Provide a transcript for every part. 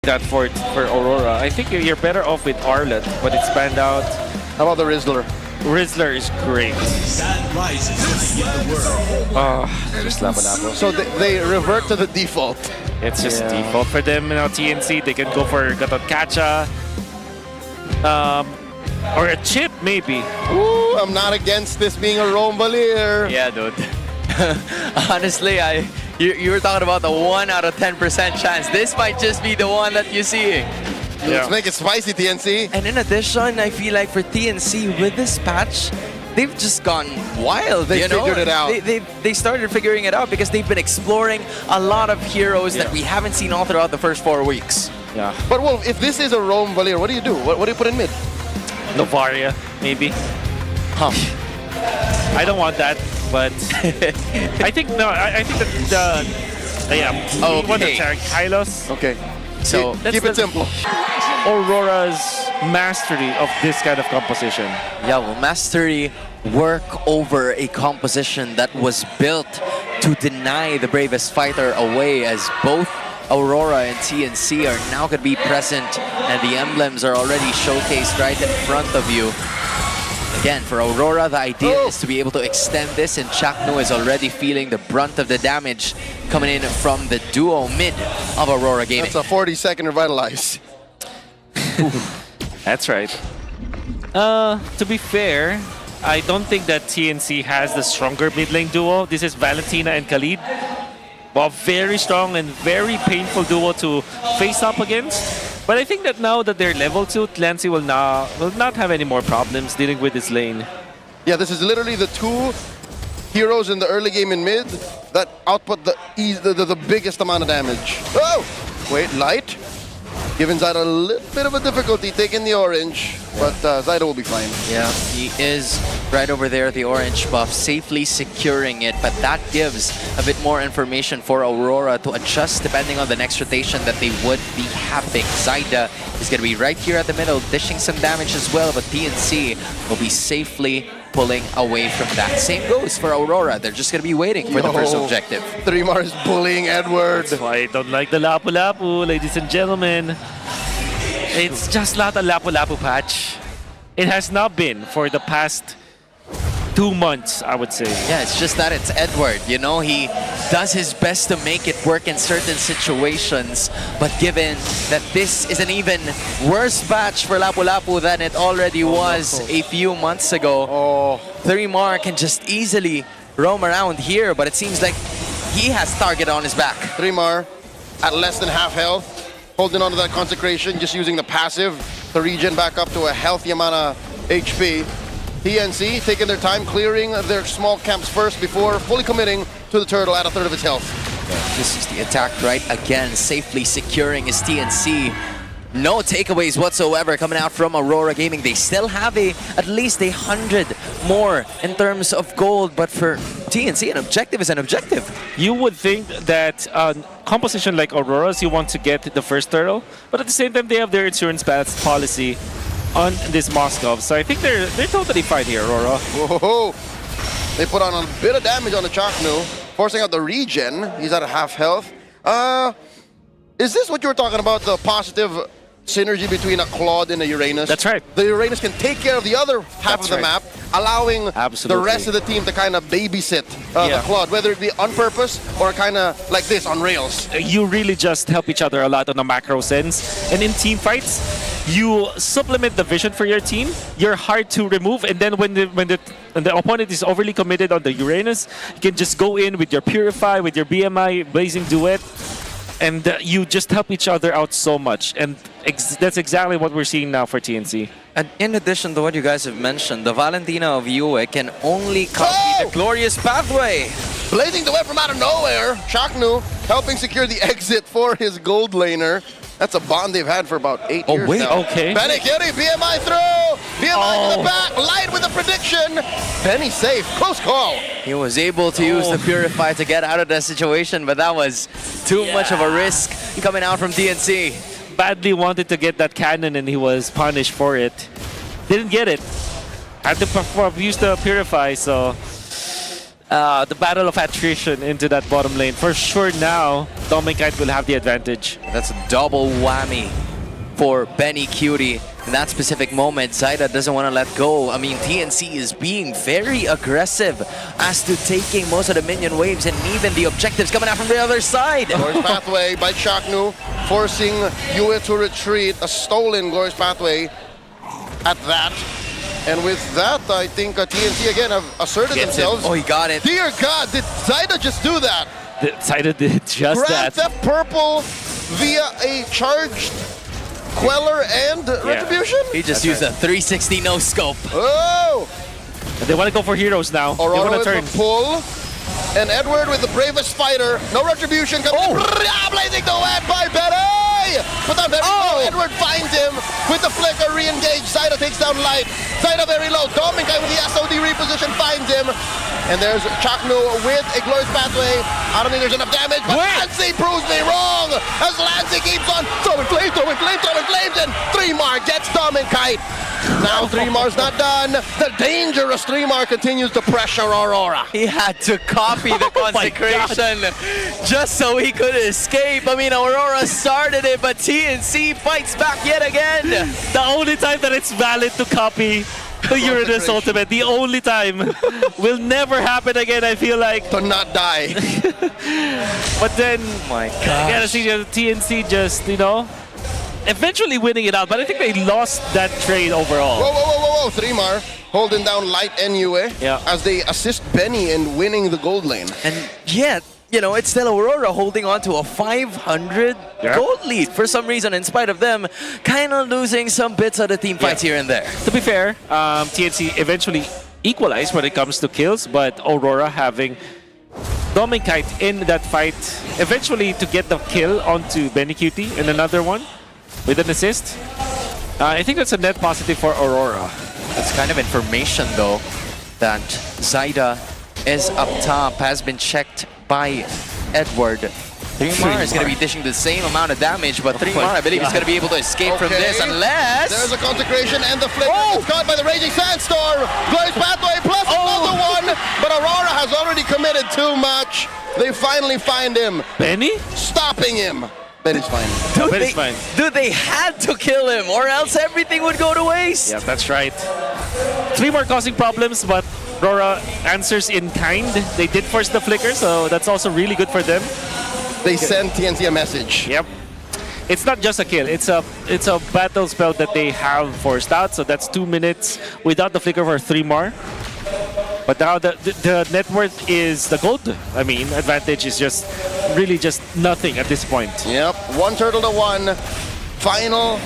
that for Aurora. I think you're better off with Arlet, but it's banned out. How about the Rizzler? Rizzler is great. Just Lapu-Lapu. So they revert to the default. It's just default for them. You know, TNC, they can go for Gatot Kacha. Or a chip, maybe. Ooh, I'm not against this being a Rome Valier. Yeah, dude. Honestly, you were talking about the 1 out of 10% chance. This might just be the one that you see. Let's make it spicy, TNC. And in addition, I feel like for TNC with this patch, they've just gone wild. They figured it out. They started figuring it out because they've been exploring a lot of heroes that we haven't seen all throughout the first 4 weeks. Yeah. But Wolf, if this is a Rome Valier, what do you do? What do you put in mid? Novaria, maybe. Huh. I don't want that, but I think I think that one attack Hylos. Okay. So keep it simple. Aurora's mastery of this kind of composition. Yeah, well, mastery work over a composition that was built to deny the bravest fighter away, as both Aurora and TNC are now going to be present, and the emblems are already showcased right in front of you. Again, for Aurora, the idea is to be able to extend this, and Chaknu is already feeling the brunt of the damage coming in from the duo mid of Aurora Gaming. That's a 40-second revitalize. That's right. To be fair, I don't think that TNC has the stronger mid lane duo. This is Valentina and Khalid. Well, very strong and very painful duo to face up against. But I think that now that they're level 2, TNC will not have any more problems dealing with this lane. Yeah, this is literally the two heroes in the early game in mid that output the biggest amount of damage. Oh! Wait, Light. Giving Zyda a little bit of a difficulty taking the orange, but Zyda will be fine. Yeah, he is right over there, the orange buff, safely securing it, but that gives a bit more information for Aurora to adjust depending on the next rotation that they would be having. Zyda is going to be right here at the middle, dishing some damage as well, but TNC will be safely pulling away from that. Same goes for Aurora. They're just going to be waiting for the first objective. 3mar is bullying Edward. That's why I don't like the Lapu-Lapu, ladies and gentlemen. It's just not a Lapu-Lapu patch. It has not been for the past 2 months, I would say. Yeah, it's just that it's Edward. You know, he does his best to make it work in certain situations, but given that this is an even worse patch for Lapu-Lapu than it already was a few months ago, 3mar can just easily roam around here, but it seems like he has target on his back. 3mar at less than half health, holding on to that consecration, just using the passive to regen back up to a healthy amount of HP. TNC taking their time, clearing their small camps first before fully committing to the turtle at a third of its health. This is the attack right again, safely securing his TNC. No takeaways whatsoever coming out from Aurora Gaming. They still have at least 100 more in terms of gold, but for TNC, an objective is an objective. You would think that composition like Aurora's, you want to get the first turtle, but at the same time, they have their insurance policy on this Moskov, so I think they're totally fine here, Aurora. Whoa! They put on a bit of damage on the Chaknu, forcing out the regen. He's at a half health. Is this what you were talking about, the positive synergy between a Claude and a Uranus? That's right. The Uranus can take care of the other half of the map, allowing the rest of the team to kind of babysit the Claude, whether it be on purpose or kind of like this on rails. You really just help each other a lot on a macro sense, and in team fights, you supplement the vision for your team. You're hard to remove, and then when the opponent is overly committed on the Uranus, you can just go in with your Purify, with your BMI, Blazing Duet, and you just help each other out so much. And that's exactly what we're seeing now for TNC. And in addition to what you guys have mentioned, the Valentina of Yue can only copy the glorious pathway. Blazing Duet from out of nowhere. Chaknu helping secure the exit for his gold laner. That's a bond they've had for about 8 years now. Okay. Penny Kitty, BMI through! BMI to the back, Light with the prediction! Penny safe, close call! He was able to use the Purify to get out of the situation, but that was too much of a risk coming out from TNC. Badly wanted to get that cannon and he was punished for it. Didn't get it. Had to use the Purify, so the battle of attrition into that bottom lane. For sure now, Dominkite will have the advantage. That's a double whammy for Benny Cutie. In that specific moment, Zaida doesn't want to let go. I mean, TNC is being very aggressive as to taking most of the minion waves and even the objectives coming out from the other side. Glorious Pathway by Chaknu, forcing Yue to retreat. A stolen Glorious Pathway at that. And with that, I think TNC again have asserted Gets themselves. it. Oh, he got it. Dear God, did Zaida just do that? Zaida did just Grab that. purple via a charged Queller and Retribution? He just used a 360 no scope. Oh! And they want to go for heroes now. They Aurora want with to turn. the pull. And Edward with the bravest fighter. No Retribution. Oh! Blazing the web by Betty! Put down very low. Edward finds him with the flicker, re-engage. Zaida takes down Light. Zaida very low. Dominkite with the SOD reposition finds him. And there's Chaknu with a Glorious Pathway. I don't think there's enough damage, but Lancey proves me wrong as Lancey keeps on throwing flames, and 3mar gets Dominkite. Now 3mar's not done. The dangerous 3mar continues to pressure Aurora. He had to copy the consecration just so he could escape. I mean, Aurora started it, but TNC fights back yet again. The only time that it's valid to copy the Uranus ultimate, the only time, will never happen again, I feel like. To not die. But then, My I gotta see the TNC just, eventually winning it out. But I think they lost that trade overall. Whoa. 3mar holding down Light and Yue as they assist Benny in winning the gold lane. And yet, it's still Aurora holding on to a 500 gold lead for some reason, in spite of them kind of losing some bits of the team fights here and there. To be fair, TNC eventually equalized when it comes to kills, but Aurora having Dominkite in that fight eventually to get the kill onto Benny Cutie and another one with an assist. I think that's a net positive for Aurora. It's kind of information, though, that Zaida is up top, has been checked by Edward. 3mar is going to be dishing the same amount of damage, but 3mar, I believe, is going to be able to escape from this unless... There's a consecration and the flicker is caught by the Raging Sandstorm. Glorious Pathway plus another one, but Aurora has already committed too much. They finally find him. Benny? Stopping him. Benny's fine. Benny's fine. Dude, they had to kill him or else everything would go to waste. Yeah, that's right. 3mar causing problems, but Aurora answers in kind. They did force the flicker, so that's also really good for them. They send TNC a message. Yep. It's not just a kill. It's a battle spell that they have forced out, so that's 2 minutes without the flicker for 3mar. But now the net worth is the gold. I mean, advantage is just really just nothing at this point. Yep, 1 turtle to 1. Final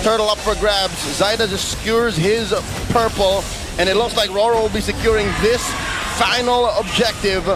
turtle up for grabs. Zaida just skewers his purple, and it looks like Roro will be securing this final objective.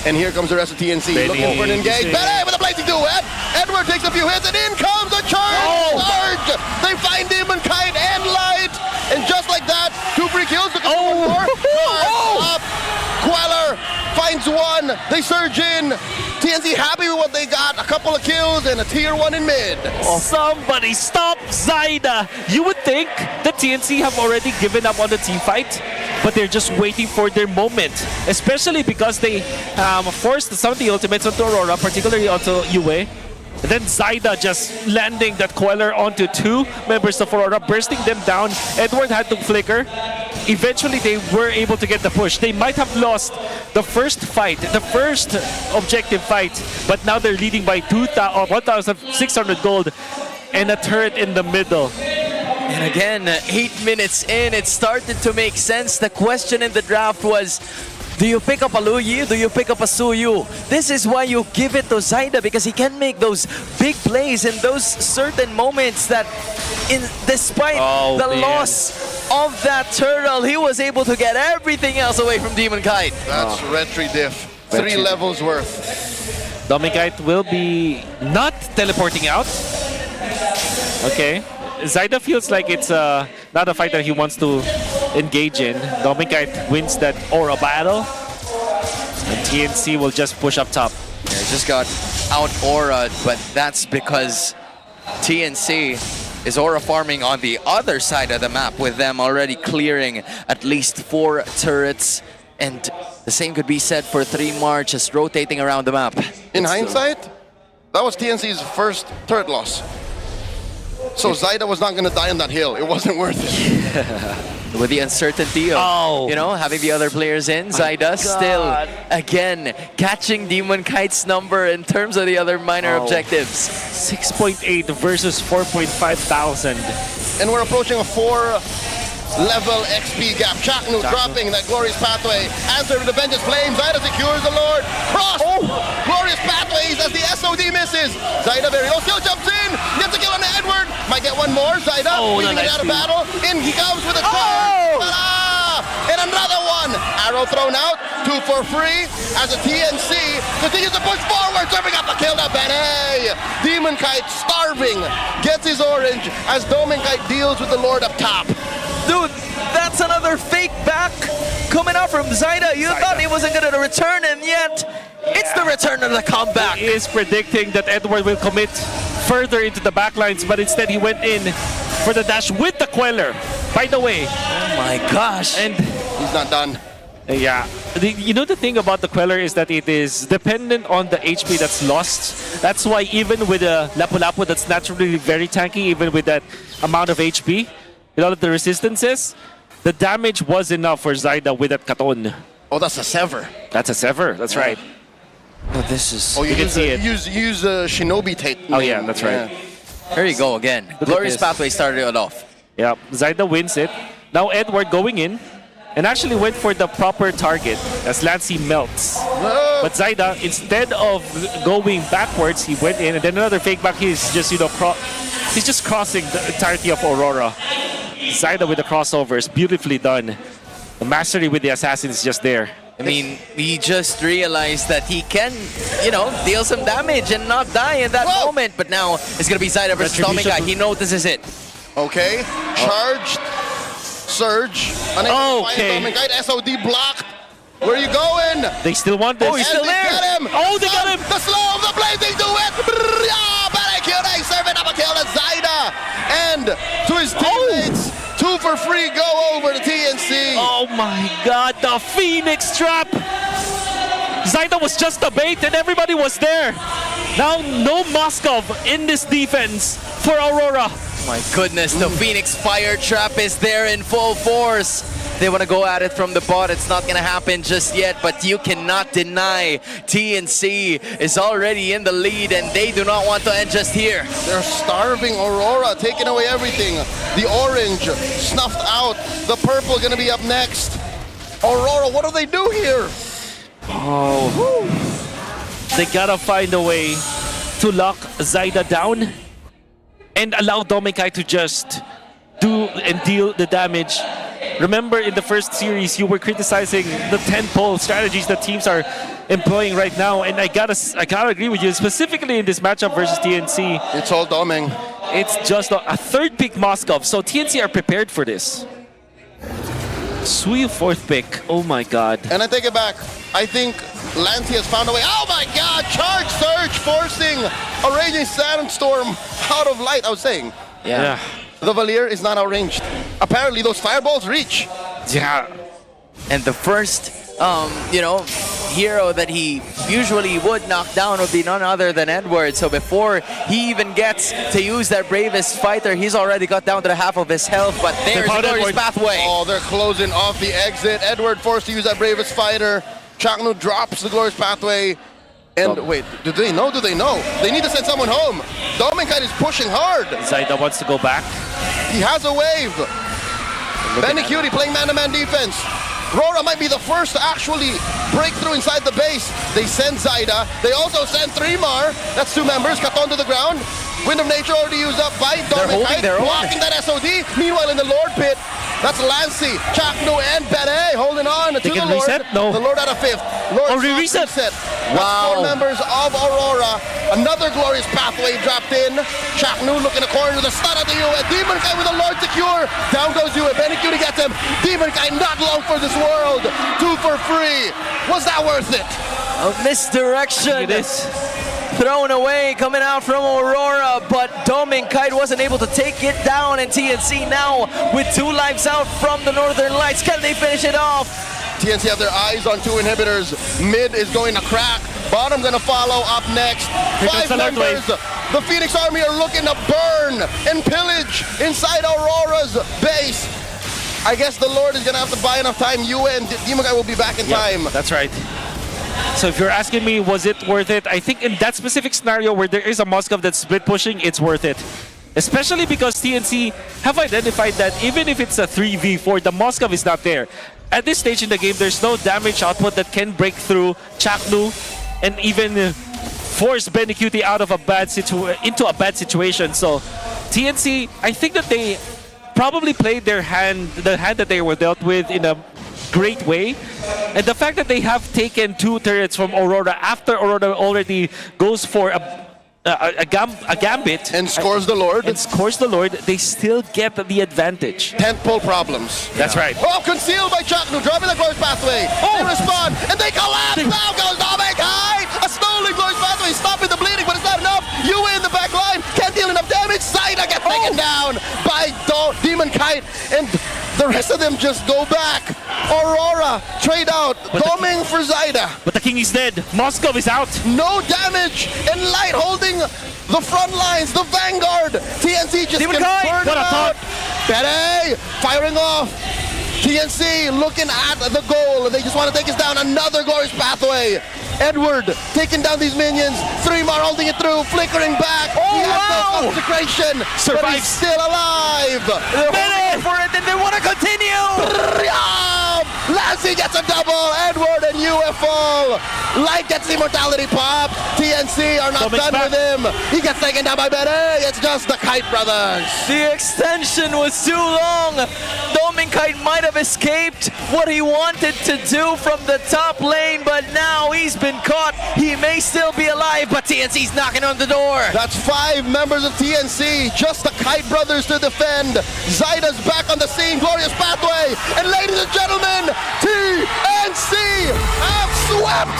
And here comes the rest of TNC. Benny. Looking for an engage. Benny with a blazing duet. Edward takes a few hits, and in comes a charge! Surge! They find Demon Kite and Light, and just like that, 2 free kills. Look at one more. Up. Queller finds one. They surge in. TNC happy with what they got. A couple of kills and a tier 1 in mid. Somebody stop Zaida! You would think the TNC have already given up on the team fight, but they're just waiting for their moment. Especially because they forced some of the ultimates onto Aurora, particularly onto Yue. And then Zaida just landing that Queller onto 2 members of Aurora, bursting them down. Edward had to flicker. Eventually, they were able to get the push. They might have lost the first fight, the first objective fight, but now they're leading by 1,600 gold and a turret in the middle. And again, 8 minutes in, it started to make sense. The question in the draft was, do you pick up a Luyi? Do you pick up a Suyu? This is why you give it to Zaida, because he can make those big plays in those certain moments that, despite the loss of that turtle, he was able to get everything else away from Demon Kite. That's retry diff. 3 levels worth. Dominkite will be not teleporting out. Okay. Zaida feels like it's not a fight that he wants to engage in. Dominkite wins that Aura battle, and TNC will just push up top. Yeah, just got out Aura, but that's because TNC is Aura farming on the other side of the map, with them already clearing at least 4 turrets And the same could be said for 3mar just rotating around the map. In hindsight, that was TNC's first turret loss. So Zaida was not going to die on that hill. It wasn't worth it. With the uncertainty of, having the other players in, Zaida still, again, catching Demon Kite's number in terms of the other minor objectives. 6.8 versus 4.5 thousand. And we're approaching a 4-level XP gap. Chaknu dropping that glorious pathway. Answer to the Vengeance Flame. Zaida secures the Lord. Cross! Glorious pathways as the SOD misses. Zaida very low. Still jumps in. Gets a kill on Edward. Might get one more. Zaida weaving it out of battle. In he comes with a charge. And another one. Arrow thrown out. 2 for free. As the TNC continues to push forward. Serving up a kill to Bene. Demon Kite starving. Gets his orange as Demon Kite deals with the Lord up top. Dude, that's another fake back coming out from Zaida. You thought he wasn't going to return, and yet it's the return of the comeback. He is predicting that Edward will commit further into the backlines, but instead he went in for the dash with the Queller. By the way. Oh my gosh. And he's not done. Yeah. The thing about the Queller is that it is dependent on the HP that's lost. That's why even with a Lapu-Lapu that's naturally very tanky, even with that amount of HP, with all of the resistances, the damage was enough for Zaida with that Katon. Oh, that's a sever. That's a sever, that's right. Oh, this is... Oh, you can see it. Use Shinobi Tate. Oh yeah, that's right. There you go again. Glorious Pathway started it off. Yeah, Zaida wins it. Now Edward going in and actually went for the proper target as Lancy melts. But Zaida, instead of going backwards, he went in and then another fake back. He's just, he's just crossing the entirety of Aurora. Zaida with the crossovers, beautifully done. The mastery with the assassin is just there. I mean, he just realized that he can, deal some damage and not die in that moment. But now it's going to be Zaida versus Tomica. He notices it. Okay, charged. Surge. Okay. SOD blocked. Where are you going? They still want this. Oh, he's still there. Get him. Oh, they got him. The slow of the blazing duet. Serving up a kill to Zaida. And to his teammates. 2 for free go over to TNC. Oh my god, the Phoenix trap! Zaida was just a bait and everybody was there. Now no Moskov in this defense for Aurora. My goodness, the Phoenix Fire Trap is there in full force. They want to go at it from the bot. It's not going to happen just yet, but you cannot deny TNC is already in the lead and they do not want to end just here. They're starving Aurora, taking away everything. The orange snuffed out. The purple going to be up next. Aurora, what do they do here? Oh, they gotta find a way to lock Zaida down and allow Domikai to just do and deal the damage. Remember in the first series, you were criticizing the 10-pole strategies that teams are employing right now, and I gotta agree with you, specifically in this matchup versus TNC. It's all Doming. It's just a third pick Moskov, so TNC are prepared for this. Sweet fourth pick, oh my god. And I take it back. I think Lancy has found a way. Oh my god, charge surge, forcing a raging sandstorm out of light, I was saying. Yeah. The Valier is not outranged. Apparently those fireballs reach. Yeah. And the first, hero that he usually would knock down would be none other than Edward. So before he even gets to use that Bravest Fighter, he's already got down to the half of his health. But there's the Glorious Pathway. Oh, they're closing off the exit. Edward forced to use that Bravest Fighter. Chaknu drops the Glorious Pathway. And wait, do they know? Do they know? They need to send someone home. Dominkai is pushing hard. Zaida wants to go back. He has a wave. Benny Cutie playing man-to-man defense. Rora might be the first to actually break through inside the base. They send Zaida. They also send 3mar. That's 2 members. Katon to the ground. Wind of Nature already used up by Domikai. Blocking that SOD. Meanwhile in the Lord pit, that's Lancy, Chaknu, and Bene holding on to the Lord. Reset? No. The Lord out of 5th. Lord reset. Wow. 4 members of Aurora. Another Glorious Pathway dropped in. Chaknu looking a corner with a stun at the UE. Demon Kai with a Lord secure. Down goes UE. Benny Cutie gets him. Demon Kai not long for this world. 2 for free. Was that worth it? A misdirection. It is. Thrown away, coming out from Aurora, but Domikai wasn't able to take it down, and TNC now with 2 lives out from the Northern Lights. Can they finish it off? TNC have their eyes on 2 inhibitors. Mid is going to crack. Bottom going to follow up next. Here comes 5 the Lord members. The Phoenix Army are looking to burn and pillage inside Aurora's base. I guess the Lord is going to have to buy enough time. You and Demon Guy will be back in time. That's right. So if you're asking me, was it worth it? I think in that specific scenario where there is a Moskov that's split pushing, it's worth it. Especially because TNC have identified that even if it's a 3v4, the Moskov is not there. At this stage in the game, there's no damage output that can break through Chaknu and even force Benny Cutie out of a bad into a bad situation. So TNC, I think that they probably played their hand, the hand that they were dealt with, in a great way. And the fact that they have taken 2 turrets from Aurora after Aurora already goes for a gambit And scores the Lord. and scores the Lord, they still get the advantage. Tentpole problems. That's right. Oh, concealed by Chaknu, dropping the Glorious Pathway. Oh. They respond, and they collapse. Now goes Domekai. A stolen Glorious Pathway, stopping the bleeding, but it's not enough. Yue in the back line, can't deal enough damage. Zaida gets taken down by Demon Kite, and the rest of them just go back. Aurora, trade out, Doming for Zaida. But the king is dead. Moskov is out. No damage, and Light holding the front lines, the vanguard. TNC just Demon can Kite, burn what a it out. thought. Bede firing off. TNC looking at the goal. They just want to take us down. Another Glorious Pathway. Edward taking down these minions. 3 more holding it through, flickering back. Oh, he has wow. no consecration. But Survives. he's still alive. They're holding for it and they want to continue. Lassie gets a double. Edward and UFO. Light gets the immortality pop. TNC are not Domic's done back. with him. He gets taken down by Bede. It's just the Kite brothers. The extension was too long. Dominkite might have escaped what he wanted to do from the top lane, but now he's been caught. He may still be alive, but TNC's knocking on the door. That's 5 members of TNC, just the Kite brothers to defend. Zaida's back on the scene, Glorious Pathway, and ladies and gentlemen, TNC have swept